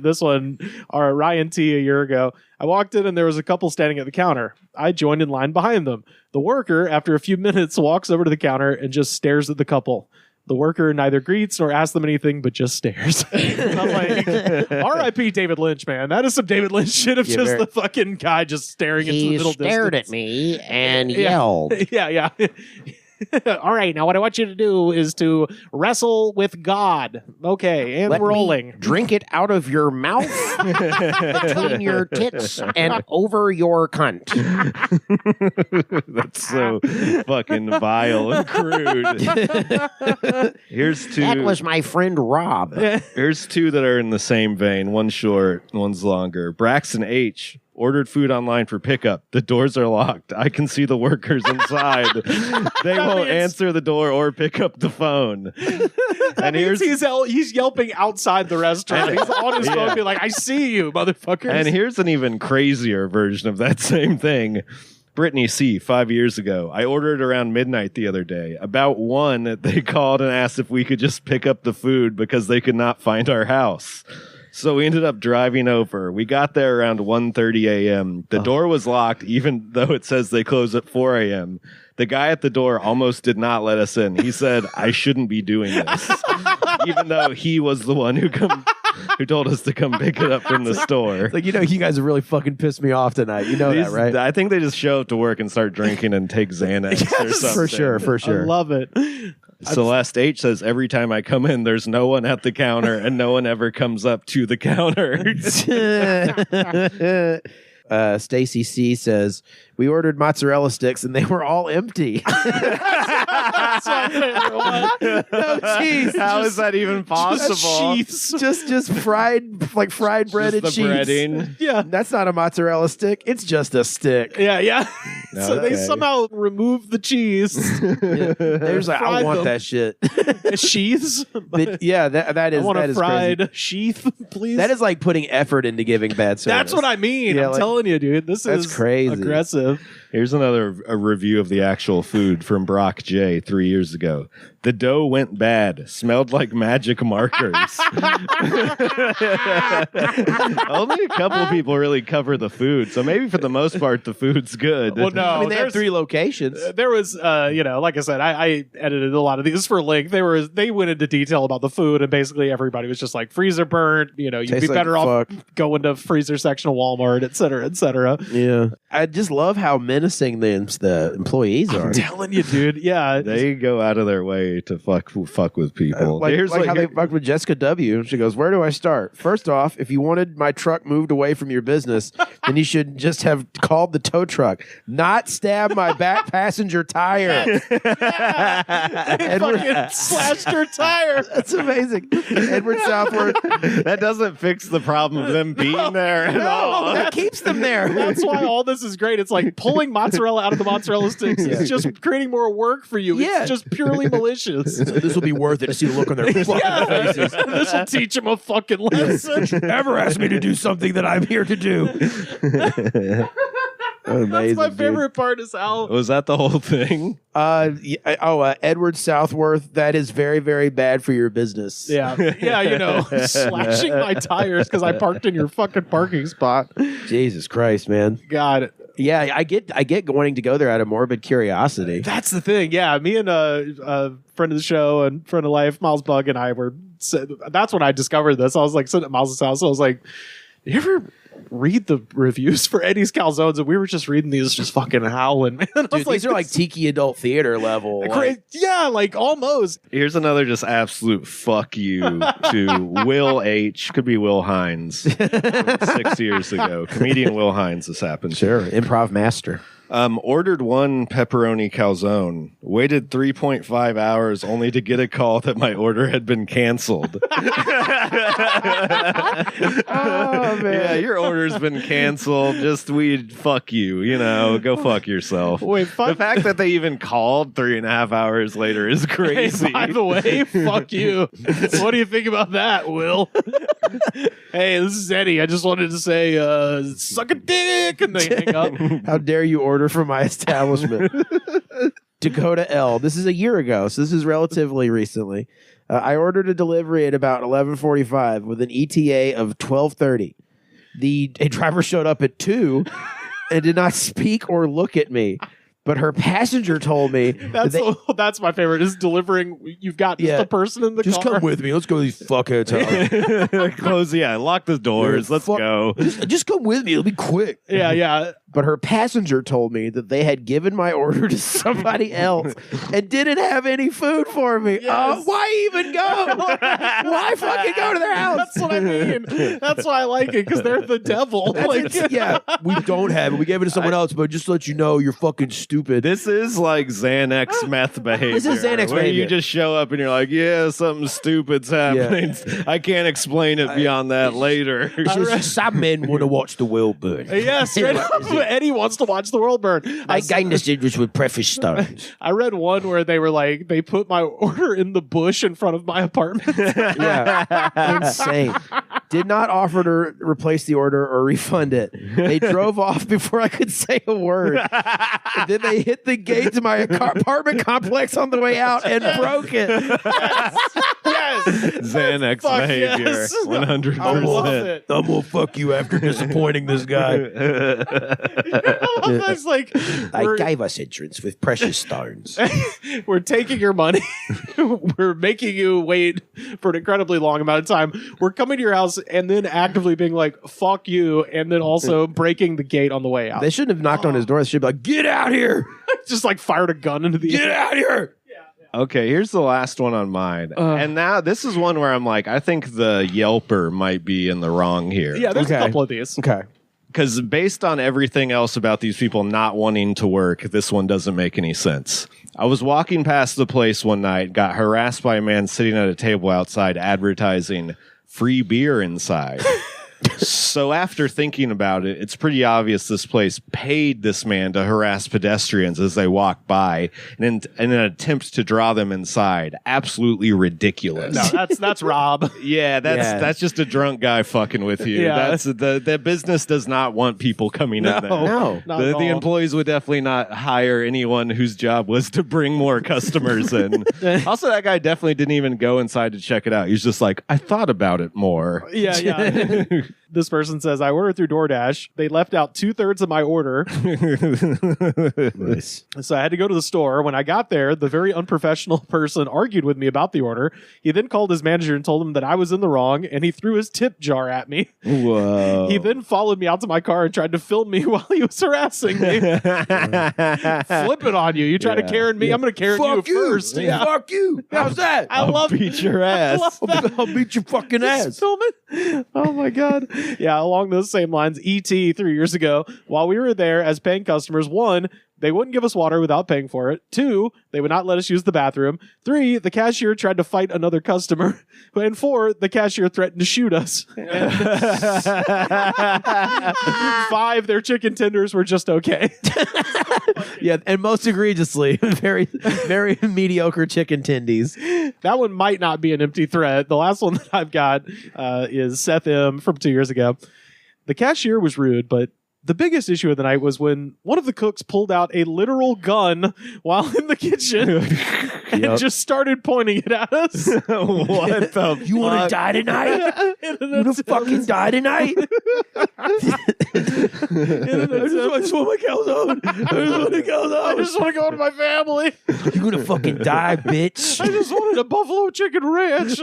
[SPEAKER 1] This one, our Ryan T. a year ago. I walked in and there was a couple standing at the counter. I joined in line behind them. The worker, after a few minutes, walks over to the counter and just stares at the couple. The worker neither greets nor asks them anything, but just stares. I'm like, R.I.P. David Lynch, man. That is some David Lynch shit of just the fucking guy just staring into the middle distance.
[SPEAKER 6] He stared at me and yelled.
[SPEAKER 1] Yeah. All right, now what I want you to do is to wrestle with God. Okay, and
[SPEAKER 6] Let
[SPEAKER 1] rolling.
[SPEAKER 6] me drink it out of your mouth, between your tits, and over your cunt.
[SPEAKER 3] That's so fucking vile and crude. Here's two.
[SPEAKER 6] That was my friend Rob.
[SPEAKER 3] Here's two that are in the same vein. One's short, one's longer. Braxton H. ordered food online for pickup. The doors are locked. I can see the workers inside. They won't answer the door or pick up the phone.
[SPEAKER 1] And he's yelping outside the restaurant. He's on his phone being like, I see you, motherfuckers.
[SPEAKER 3] And here's an even crazier version of that same thing. Brittany C., 5 years ago. I ordered around midnight the other day. About 1, they called and asked if we could just pick up the food because they could not find our house. So we ended up driving over. We got there around 1:30 a.m. The door was locked, even though it says they close at 4 a.m. The guy at the door almost did not let us in. He said, I shouldn't be doing this, even though he was the one who told us to come pick it up from the store.
[SPEAKER 2] Like, you guys have really fucking pissed me off tonight. You know that, right?
[SPEAKER 3] I think they just show up to work and start drinking and take Xanax or something.
[SPEAKER 2] For sure.
[SPEAKER 1] I love it.
[SPEAKER 3] Celeste H. says, every time I come in, there's no one at the counter and no one ever comes up to the counter.
[SPEAKER 2] Stacy C. says, we ordered mozzarella sticks and they were all empty. No cheese.
[SPEAKER 3] How is that even possible?
[SPEAKER 2] Just fried bread and
[SPEAKER 3] the
[SPEAKER 2] cheese.
[SPEAKER 3] breading.
[SPEAKER 1] Yeah.
[SPEAKER 2] That's not a mozzarella stick. It's just a stick.
[SPEAKER 1] Yeah. So they
[SPEAKER 3] Okay.
[SPEAKER 1] somehow removed the cheese.
[SPEAKER 2] There's like, I
[SPEAKER 1] Fried
[SPEAKER 2] want
[SPEAKER 1] them.
[SPEAKER 2] that shit.
[SPEAKER 1] Sheaths?
[SPEAKER 2] That is
[SPEAKER 1] I want
[SPEAKER 2] that
[SPEAKER 1] a
[SPEAKER 2] is
[SPEAKER 1] fried
[SPEAKER 2] crazy.
[SPEAKER 1] sheath, please.
[SPEAKER 2] That is like putting effort into giving bad service.
[SPEAKER 1] That's what I mean.
[SPEAKER 2] Yeah,
[SPEAKER 1] I'm
[SPEAKER 2] like,
[SPEAKER 1] telling you, dude. This
[SPEAKER 2] that's
[SPEAKER 1] is
[SPEAKER 2] crazy.
[SPEAKER 1] aggressive.
[SPEAKER 3] Here's a review of the actual food from Brock J. 3 years ago. The dough went bad. Smelled like magic markers. Only a couple of people really cover the food, so maybe for the most part the food's good.
[SPEAKER 1] Well, no,
[SPEAKER 2] I mean, they have
[SPEAKER 1] there's
[SPEAKER 2] 3 locations.
[SPEAKER 1] There was, like I said, I edited a lot of these for Link. They went into detail about the food, and basically everybody was just like freezer burnt. You'd
[SPEAKER 2] Tastes
[SPEAKER 1] be
[SPEAKER 2] like
[SPEAKER 1] better off
[SPEAKER 2] fuck.
[SPEAKER 1] going to freezer section of Walmart, et cetera, et cetera.
[SPEAKER 2] Yeah. I just love how menacing the employees are.
[SPEAKER 1] I'm telling you, dude. Yeah,
[SPEAKER 3] They go out of their way to fuck with people.
[SPEAKER 2] Like
[SPEAKER 3] Here's
[SPEAKER 2] how they fucked with Jessica W. She goes, where do I start? First off, if you wanted my truck moved away from your business, then you should just have called the tow truck, not stab my back passenger tire.
[SPEAKER 1] fucking slashed her tire.
[SPEAKER 2] That's amazing. Edward Southworth.
[SPEAKER 3] that doesn't fix the problem of them being there at all.
[SPEAKER 2] That keeps them there.
[SPEAKER 1] That's why all this is great. It's like pulling mozzarella out of the mozzarella sticks.
[SPEAKER 2] Yeah.
[SPEAKER 1] It's just creating more work for you.
[SPEAKER 2] Yeah.
[SPEAKER 1] It's just purely malicious.
[SPEAKER 2] This will be worth it to see the look on their fucking faces.
[SPEAKER 1] This will teach them a fucking lesson.
[SPEAKER 2] Never ask me to do something that I'm here to do. Amazing,
[SPEAKER 1] my
[SPEAKER 2] dude.
[SPEAKER 1] favorite part is how
[SPEAKER 3] Was that the whole thing?
[SPEAKER 2] Edward Southworth. That is very, very bad for your business.
[SPEAKER 1] yeah, slashing my tires because I parked in your fucking parking spot.
[SPEAKER 2] Jesus Christ, man.
[SPEAKER 1] God,
[SPEAKER 2] Yeah, I get wanting to go there out of morbid curiosity.
[SPEAKER 1] that's the thing. Yeah, me and a friend of the show and friend of life, Miles Bug, and I were. That's when I discovered this. I was like sitting at Miles' house. I was like, "You ever read the reviews for Eddie's Calzones?" And we were just reading these, just fucking howling, man. I was
[SPEAKER 2] Dude, these are like tiki adult theater level. Like,
[SPEAKER 1] yeah, like almost.
[SPEAKER 3] Here's another just absolute fuck you to Will H. Could be Will Hines. 6 years ago. Comedian Will Hines, this happened.
[SPEAKER 2] sure, improv master.
[SPEAKER 3] Ordered one pepperoni calzone. Waited 3.5 hours only to get a call that my order had been canceled.
[SPEAKER 2] Oh man.
[SPEAKER 3] Yeah, your order's been canceled. Fuck you, go fuck yourself.
[SPEAKER 1] Wait,
[SPEAKER 3] The fact that they even called 3.5 hours later is
[SPEAKER 1] Hey,
[SPEAKER 3] crazy.
[SPEAKER 1] by the way, fuck you. What do you think about that, Will? Hey, this is Eddie. I just wanted to say, suck a dick, and they hang up.
[SPEAKER 2] How dare you order from my establishment? Dakota L. This is a year ago, so this is relatively recently. I ordered a delivery at about 11:45 with an ETA of 12:30. A driver showed up at 2 and did not speak or look at me. But her passenger told me
[SPEAKER 1] That's my favorite. Is delivering. You've got just a person in the
[SPEAKER 2] just
[SPEAKER 1] car.
[SPEAKER 2] come with me. Let's go to these fuckheads' house.
[SPEAKER 3] Close, lock the doors. Let's go.
[SPEAKER 2] Just come with me. It'll be quick.
[SPEAKER 1] Yeah.
[SPEAKER 2] But her passenger told me that they had given my order to somebody else and didn't have any food for me.
[SPEAKER 1] Yes.
[SPEAKER 2] Why even go? Why fucking go to their house?
[SPEAKER 1] That's what I mean. That's why I like it, because they're the devil.
[SPEAKER 2] We don't have it. We gave it to someone else, but just to let you know, you're fucking stupid.
[SPEAKER 3] This is like Xanax meth behavior.
[SPEAKER 2] This is Xanax
[SPEAKER 3] where
[SPEAKER 2] behavior.
[SPEAKER 3] you just show up and you're like, yeah, something stupid's happening. I can't explain it beyond that later.
[SPEAKER 2] It's just some men want to watch the world burn.
[SPEAKER 1] Yeah, straight up. Eddie wants to watch the world burn.
[SPEAKER 6] I gained this interest with precious stones.
[SPEAKER 1] I read one where they were like, they put my order in the bush in front of my apartment.
[SPEAKER 2] Yeah, insane. Did not offer to replace the order or refund it. They drove off before I could say a word. And then they hit the gate to my apartment complex on the way out and broke it.
[SPEAKER 1] Yes.
[SPEAKER 3] Xanax
[SPEAKER 1] Fuck
[SPEAKER 3] behavior.
[SPEAKER 1] yes.
[SPEAKER 3] 100%.
[SPEAKER 1] I love it.
[SPEAKER 2] I'm gonna fuck you after disappointing this guy.
[SPEAKER 1] It's like,
[SPEAKER 6] They gave us entrance with precious stones.
[SPEAKER 1] we're taking your money. We're making you wait for an incredibly long amount of time. We're coming to your house and then actively being like, fuck you, and then also breaking the gate on the way out.
[SPEAKER 2] They shouldn't have knocked on his door. They should be like, get out here!
[SPEAKER 1] Just like fired a gun into the
[SPEAKER 2] Get out here!
[SPEAKER 3] Okay, here's the last one on mine. And now this is one where I'm like, I think the Yelper might be in the wrong here.
[SPEAKER 1] Yeah, there's
[SPEAKER 2] Okay.
[SPEAKER 1] a couple of these.
[SPEAKER 2] Okay.
[SPEAKER 3] Because based on everything else about these people not wanting to work, this one doesn't make any sense. I was walking past the place one night, got harassed by a man sitting at a table outside advertising free beer inside. So after thinking about it, it's pretty obvious this place paid this man to harass pedestrians as they walk by in an attempt to draw them inside. Absolutely ridiculous.
[SPEAKER 1] No, that's Rob.
[SPEAKER 3] Yeah, that's just a drunk guy fucking with you.
[SPEAKER 1] Yeah.
[SPEAKER 3] That's the business does not want people coming in there.
[SPEAKER 2] No.
[SPEAKER 1] Not at
[SPEAKER 3] The
[SPEAKER 1] all.
[SPEAKER 3] employees would definitely not hire anyone whose job was to bring more customers in. Also, that guy definitely didn't even go inside to check it out. He's just like, I thought about it more.
[SPEAKER 1] Yeah. This person says, I ordered through DoorDash. They left out 2/3 of my order.
[SPEAKER 2] Nice.
[SPEAKER 1] So I had to go to the store. When I got there, the very unprofessional person argued with me about the order. He then called his manager and told him that I was in the wrong, and he threw his tip jar at me.
[SPEAKER 3] Whoa.
[SPEAKER 1] He then followed me out to my car and tried to film me while he was harassing me. Flip it on you. You try to Karen me, I'm going to Karen
[SPEAKER 2] Fuck
[SPEAKER 1] you
[SPEAKER 2] you.
[SPEAKER 1] first. Yeah.
[SPEAKER 2] Fuck you. How's that?
[SPEAKER 1] I love
[SPEAKER 3] beat your ass.
[SPEAKER 1] I love that.
[SPEAKER 2] I'll beat your fucking
[SPEAKER 1] Just
[SPEAKER 2] ass.
[SPEAKER 1] film it. Oh my god. Yeah, along those same lines, ET 3 years ago, while we were there as paying customers, 1, they wouldn't give us water without paying for it. 2, they would not let us use the bathroom. 3, the cashier tried to fight another customer. And 4, the cashier threatened to shoot us. And 5, their chicken tenders were just okay.
[SPEAKER 2] Yeah, and most egregiously, very, very mediocre chicken tendies.
[SPEAKER 1] That one might not be an empty threat. The last one that I've got is Seth M. from 2 years ago. The cashier was rude, but The biggest issue of the night was when one of the cooks pulled out a literal gun while in the kitchen and just started pointing it at us.
[SPEAKER 3] What the
[SPEAKER 6] You want to die tonight? You want to fucking die tonight?
[SPEAKER 1] I just want my calzone. I just want to go to my family.
[SPEAKER 6] You're gonna fucking die, bitch.
[SPEAKER 1] I just wanted a buffalo chicken ranch.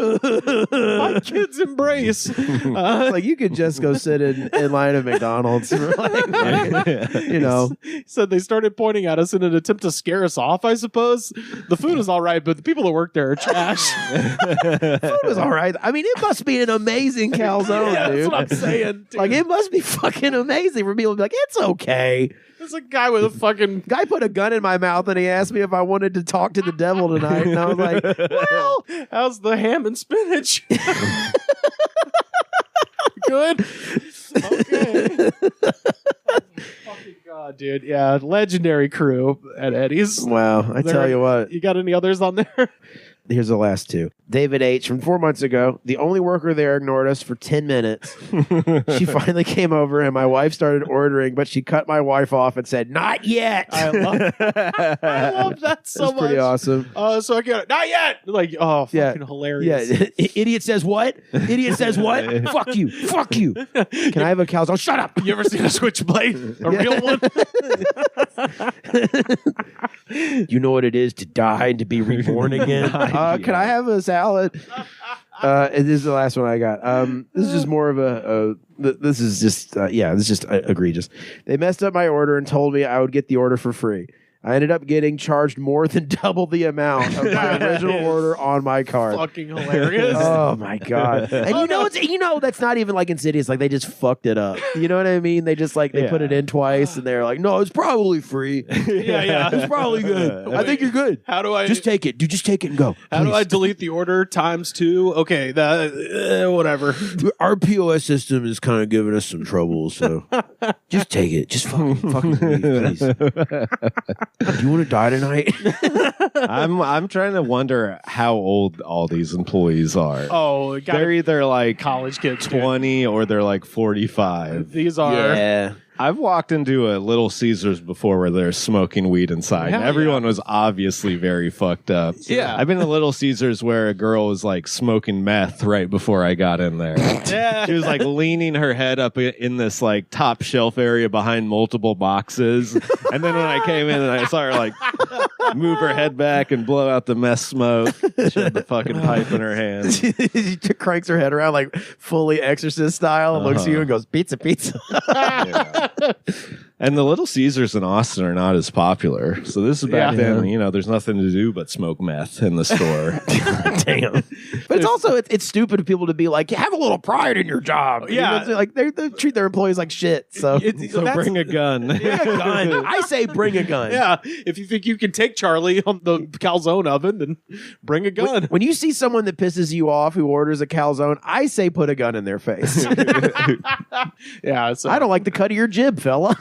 [SPEAKER 1] My kids embrace.
[SPEAKER 2] Like you could just go sit in line at McDonald's. You know,
[SPEAKER 1] said they started pointing at us in an attempt to scare us off. I suppose the food is all right, but the people that work there are trash.
[SPEAKER 2] food was all right. I mean, it must be an amazing calzone,
[SPEAKER 1] Yeah,
[SPEAKER 2] dude.
[SPEAKER 1] that's what I'm saying. Dude.
[SPEAKER 2] Like it must be fucking amazing for people to be like, it's okay.
[SPEAKER 1] There's a guy with a fucking
[SPEAKER 2] Guy put a gun in my mouth and he asked me if I wanted to talk to the devil tonight, and I was like, well,
[SPEAKER 1] how's the ham and spinach? Good. Okay. Fucking God, dude. Yeah, legendary crew at Eddie's.
[SPEAKER 2] wow. I tell you what.
[SPEAKER 1] You got any others on there?
[SPEAKER 2] Here's the last two. David H. from 4 months ago. The only worker there ignored us for 10 minutes. She finally came over and my wife started ordering, but she cut my wife off and said, not yet.
[SPEAKER 1] I love that so
[SPEAKER 2] That's
[SPEAKER 1] much.
[SPEAKER 2] pretty awesome.
[SPEAKER 1] So I get it. Not yet. Like, oh,
[SPEAKER 2] Yeah.
[SPEAKER 1] fucking hilarious.
[SPEAKER 2] Yeah. Idiot says what? Idiot says what? Fuck you. Fuck you. Can I have a calzone? Shut up.
[SPEAKER 1] You ever seen a switchblade? A real one?
[SPEAKER 2] You know what it is to die and to be reborn again? Can I have a salad? And this is the last one I got. This is just more of this is just egregious. They messed up my order and told me I would get the order for free. I ended up getting charged more than double the amount of my original order on my card.
[SPEAKER 1] Fucking hilarious.
[SPEAKER 2] Oh my God. And that's not even like insidious. Like they just fucked it up. You know what I mean? They just like they put it in twice and they're like, no, it's probably free.
[SPEAKER 1] Yeah.
[SPEAKER 2] It's probably good. I think you're good.
[SPEAKER 1] How do I
[SPEAKER 2] Just take it. Dude, just take it and go.
[SPEAKER 1] How do
[SPEAKER 2] Please.
[SPEAKER 1] I delete the order times 2? Okay, that whatever.
[SPEAKER 2] Our POS system is kind of giving us some trouble, so just take it. Just fucking leave, please. Do you want to die tonight?
[SPEAKER 3] I'm trying to wonder how old all these employees are.
[SPEAKER 1] Oh,
[SPEAKER 3] They're either like
[SPEAKER 1] college kids, dude.
[SPEAKER 3] 20 or they're like 45.
[SPEAKER 1] These are
[SPEAKER 2] Yeah.
[SPEAKER 3] I've walked into a Little Caesars before where they're smoking weed inside.
[SPEAKER 1] Hell
[SPEAKER 3] And everyone was obviously very fucked up.
[SPEAKER 1] Yeah.
[SPEAKER 3] I've been to Little Caesars where a girl was like smoking meth right before I got in there.
[SPEAKER 1] Yeah.
[SPEAKER 3] She was like leaning her head up in this like top shelf area behind multiple boxes. And then when I came in and I saw her like move her head back and blow out the meth smoke, she had the fucking pipe in her hand.
[SPEAKER 2] She cranks her head around like fully Exorcist style and looks at you and goes, pizza, pizza.
[SPEAKER 3] Yeah. And the Little Caesars in Austin are not as popular. So this is back then, there's nothing to do but smoke meth in the store.
[SPEAKER 2] Damn. But it's also, it's stupid of people to be like, have a little pride in your job.
[SPEAKER 1] Yeah.
[SPEAKER 2] You know, like they treat their employees like shit. So,
[SPEAKER 3] So bring a gun.
[SPEAKER 2] bring a gun. I say bring a gun.
[SPEAKER 1] Yeah, if you think you can take Charlie on the calzone oven, then bring a gun.
[SPEAKER 2] When you see someone that pisses you off who orders a calzone, I say put a gun in their face.
[SPEAKER 1] Yeah, so
[SPEAKER 2] I don't like the cut of your jib, fella.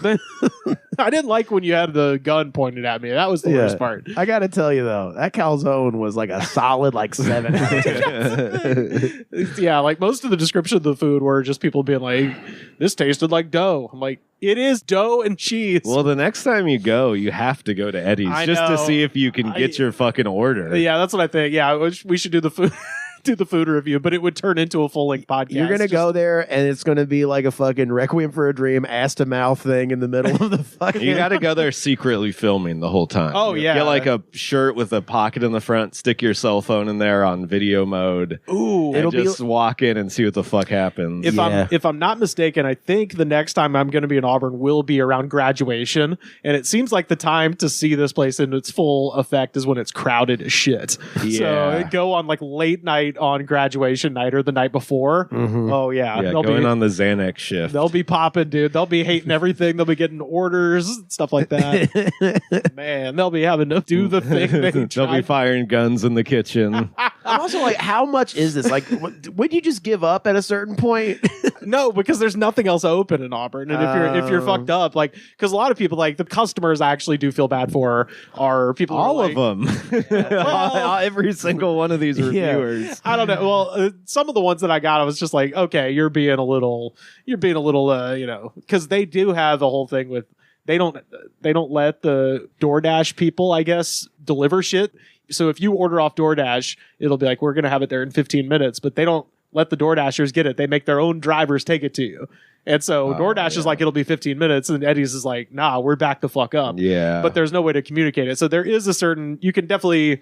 [SPEAKER 1] I didn't like when you had the gun pointed at me. That was the worst part.
[SPEAKER 2] I got to tell you though, that calzone was like a solid like 7.
[SPEAKER 1] Yeah, like most of the description of the food were just people being like, "This tasted like dough." I'm like, "It is dough and cheese."
[SPEAKER 3] Well, the next time you go, you have to go to Eddie's
[SPEAKER 1] I
[SPEAKER 3] just to
[SPEAKER 1] know.
[SPEAKER 3] see if you can get your fucking order.
[SPEAKER 1] Yeah, that's what I think. Yeah, we should do the food. Do the food review, but it would turn into a full length podcast.
[SPEAKER 2] You're gonna go there, and it's gonna be like a fucking Requiem for a Dream, ass to mouth thing in the middle of the fucking.
[SPEAKER 3] You got to go there secretly filming the whole time.
[SPEAKER 1] Oh, yeah.
[SPEAKER 3] Get like a shirt with a pocket in the front, stick your cell phone in there on video mode.
[SPEAKER 1] Ooh,
[SPEAKER 3] And
[SPEAKER 2] It'll be-
[SPEAKER 3] just walk in and see what the fuck happens.
[SPEAKER 1] If I'm not mistaken, I think the next time I'm going to be in Auburn will be around graduation, and it seems like the time to see this place in its full effect is when it's crowded as shit.
[SPEAKER 3] Yeah.
[SPEAKER 1] So go on like late night on graduation night or the night before. Oh yeah,
[SPEAKER 3] yeah, going on the Xanax shift.
[SPEAKER 1] They'll be popping, dude. They'll be hating everything. They'll be getting orders, stuff like that. Man, they'll be having to do the thing.
[SPEAKER 3] They'll be firing guns in the kitchen.
[SPEAKER 2] I'm also like, how much is this? Like, would you just give up at a certain point?
[SPEAKER 1] No, because there's nothing else open in Auburn, and if you're fucked up, like, because a lot of people, like the customers, I actually do feel bad for are people.
[SPEAKER 3] All
[SPEAKER 1] of
[SPEAKER 3] them. Every single one of these reviewers.
[SPEAKER 1] I don't know. Well, some of the ones that I got, I was just like, okay, you're being a little, because they do have the whole thing with they don't let the DoorDash people, I guess, deliver shit. So if you order off DoorDash, it'll be like, we're gonna have it there in 15 minutes, but they don't let the DoorDashers get it. They make their own drivers take it to you. And so DoorDash is like, it'll be 15 minutes. And Eddie's is like, nah, we're back the fuck up.
[SPEAKER 3] Yeah.
[SPEAKER 1] But there's no way to communicate it. So there is a certain, you can definitely,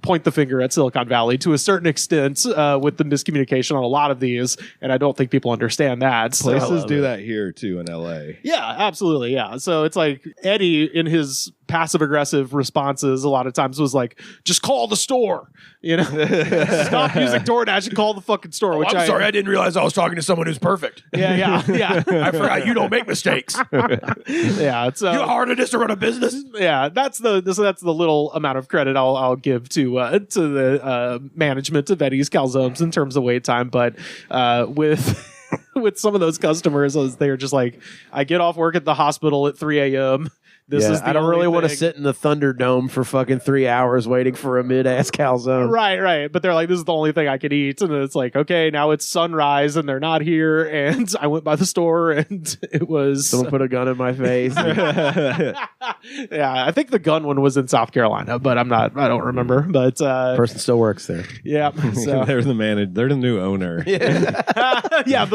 [SPEAKER 1] point the finger at Silicon Valley to a certain extent with the miscommunication on a lot of these. And I don't think people understand that. So.
[SPEAKER 3] Places do that here too in LA.
[SPEAKER 1] Yeah, absolutely. Yeah. So it's like Eddie in his passive aggressive responses a lot of times was like, just call the store, stop using DoorDash and call the fucking store. Which
[SPEAKER 2] I'm sorry, I didn't realize I was talking to someone who's perfect.
[SPEAKER 1] Yeah.
[SPEAKER 2] I forgot you don't make mistakes.
[SPEAKER 1] Yeah, it's
[SPEAKER 2] you know how hard it is to run a business.
[SPEAKER 1] Yeah, that's the little amount of credit I'll give to the management of Eddie's Calzones in terms of wait time. But with some of those customers, they were just like, I get off work at the hospital at 3 a.m.
[SPEAKER 2] I don't really want to sit in the Thunderdome for fucking 3 hours waiting for a mid-ass calzone.
[SPEAKER 1] Right. But they're like, this is the only thing I could eat. And then it's like, okay, now it's sunrise and they're not here. And I went by the store and it was...
[SPEAKER 2] Someone put a gun in my face.
[SPEAKER 1] Yeah, I think the gun one was in South Carolina, but I don't remember. But
[SPEAKER 2] person still works there.
[SPEAKER 1] Yeah. So.
[SPEAKER 3] They're the manager. They're the new owner.
[SPEAKER 1] Yeah.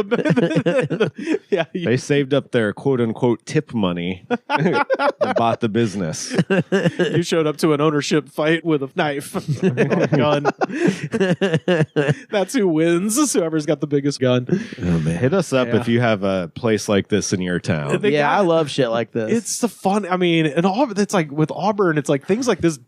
[SPEAKER 3] They saved up their quote-unquote tip money. Bought the business.
[SPEAKER 1] You showed up to an ownership fight with a knife or a gun. That's who wins. Whoever's got the biggest gun.
[SPEAKER 3] Oh, man. Hit us up if you have a place like this in your town.
[SPEAKER 2] I love shit like this.
[SPEAKER 1] It's the fun. I mean, and Auburn, it's like with Auburn, it's like things like this.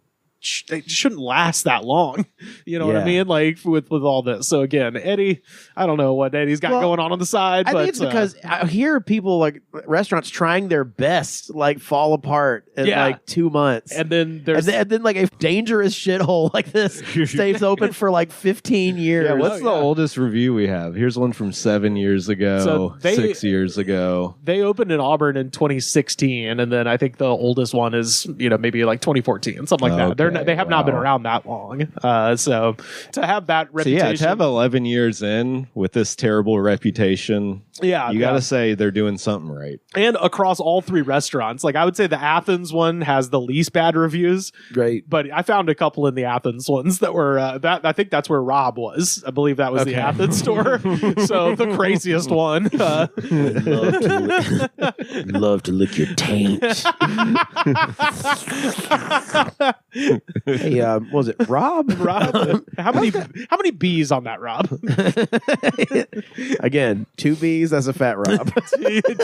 [SPEAKER 1] They shouldn't last that long. You know what I mean? Like with all this. So again, Eddie, I don't know what Eddie's got going on the side.
[SPEAKER 2] I think it's because I hear people like restaurants trying their best like fall apart in like 2 months.
[SPEAKER 1] And then there's
[SPEAKER 2] and then like a dangerous shithole like this stays open for like 15 years.
[SPEAKER 3] Yeah, what's the oldest review we have? Here's one from 7 years ago, 6 years ago.
[SPEAKER 1] They opened in Auburn in 2016, and then I think the oldest one is maybe like 2014, something like that. They have not been around that long. So to have that reputation.
[SPEAKER 3] To have 11 years in with this terrible reputation, you got to say they're doing something right.
[SPEAKER 1] And across all three restaurants, like I would say the Athens one has the least bad reviews.
[SPEAKER 2] Great.
[SPEAKER 1] But I found a couple in the Athens ones that were, I think that's where Rob was. I believe that was the Athens store. So the craziest one.
[SPEAKER 2] Love to lick your taint. Hey, was it Rob?
[SPEAKER 1] Rob, how many B's on that, Rob?
[SPEAKER 2] Again, 2 B's. That's a fat Rob.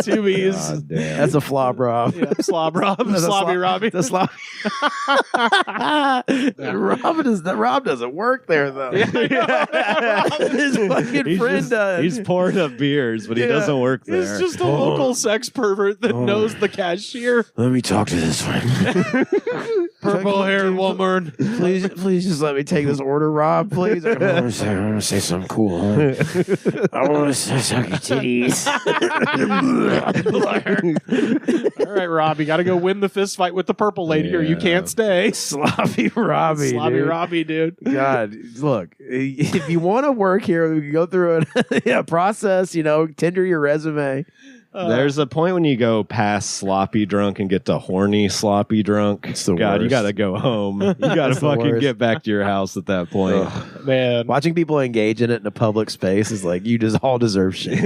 [SPEAKER 1] 2 B's.
[SPEAKER 2] That's a flob Rob.
[SPEAKER 1] Yeah, slob Rob. Slobby Robbie.
[SPEAKER 2] The slob. Rob doesn't work there though. His fucking friend does.
[SPEAKER 3] He's pouring up beers, but he doesn't work there.
[SPEAKER 1] He's just a local sex pervert that knows the cashier.
[SPEAKER 2] Let me talk to this one.
[SPEAKER 1] Purple-haired woman.
[SPEAKER 2] Please just let me take this order, Rob, please. I want to say something cool. I want to suck your titties.
[SPEAKER 1] All right, Rob, you got to go win the fist fight with the purple lady or you can't stay.
[SPEAKER 2] Sloppy Robbie.
[SPEAKER 1] Sloppy Robbie, dude.
[SPEAKER 2] God, look, if you want to work here, we can go through a process, tender your resume.
[SPEAKER 3] There's a point when you go past sloppy drunk and get to horny sloppy drunk.
[SPEAKER 2] It's the
[SPEAKER 3] God,
[SPEAKER 2] worst.
[SPEAKER 3] you got to go home. You got to fucking get back to your house at that point.
[SPEAKER 2] Ugh.
[SPEAKER 1] Man.
[SPEAKER 2] Watching people engage in it in a public space is like, you just all deserve shame.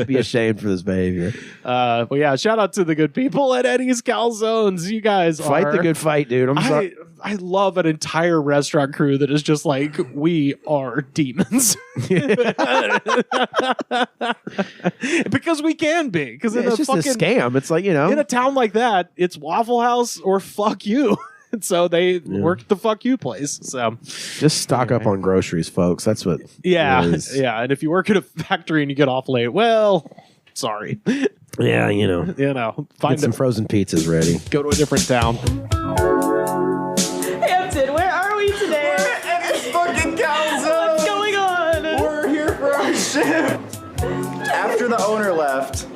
[SPEAKER 2] Be ashamed for this behavior.
[SPEAKER 1] Well, yeah, shout out to the good people at Eddie's Calzones. You guys
[SPEAKER 2] fight the good fight, dude. I'm sorry.
[SPEAKER 1] I love an entire restaurant crew that is just like, we are demons. Because we can be. Because
[SPEAKER 2] it's just a scam. It's like, in
[SPEAKER 1] a town like that, it's Waffle House or fuck you. And so they work the fuck you place. So
[SPEAKER 2] just stock up on groceries, folks. That's what.
[SPEAKER 1] Yeah. And if you work at a factory and you get off late, well, sorry.
[SPEAKER 2] Yeah,
[SPEAKER 1] find
[SPEAKER 2] some frozen pizzas ready.
[SPEAKER 1] Go to a different town.
[SPEAKER 7] Hampton, where are we today?
[SPEAKER 5] We're at Eddie's fucking
[SPEAKER 7] after the owner left,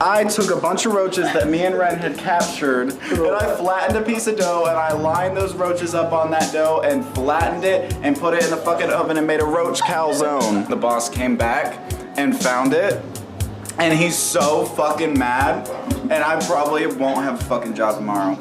[SPEAKER 7] I took a bunch of roaches that me and Ren had captured, and I flattened a piece of dough, and I lined those roaches up on that dough and flattened it and put it in the fucking oven and made a roach calzone. The boss came back and found it, and he's so fucking mad, and I probably won't have a fucking job tomorrow.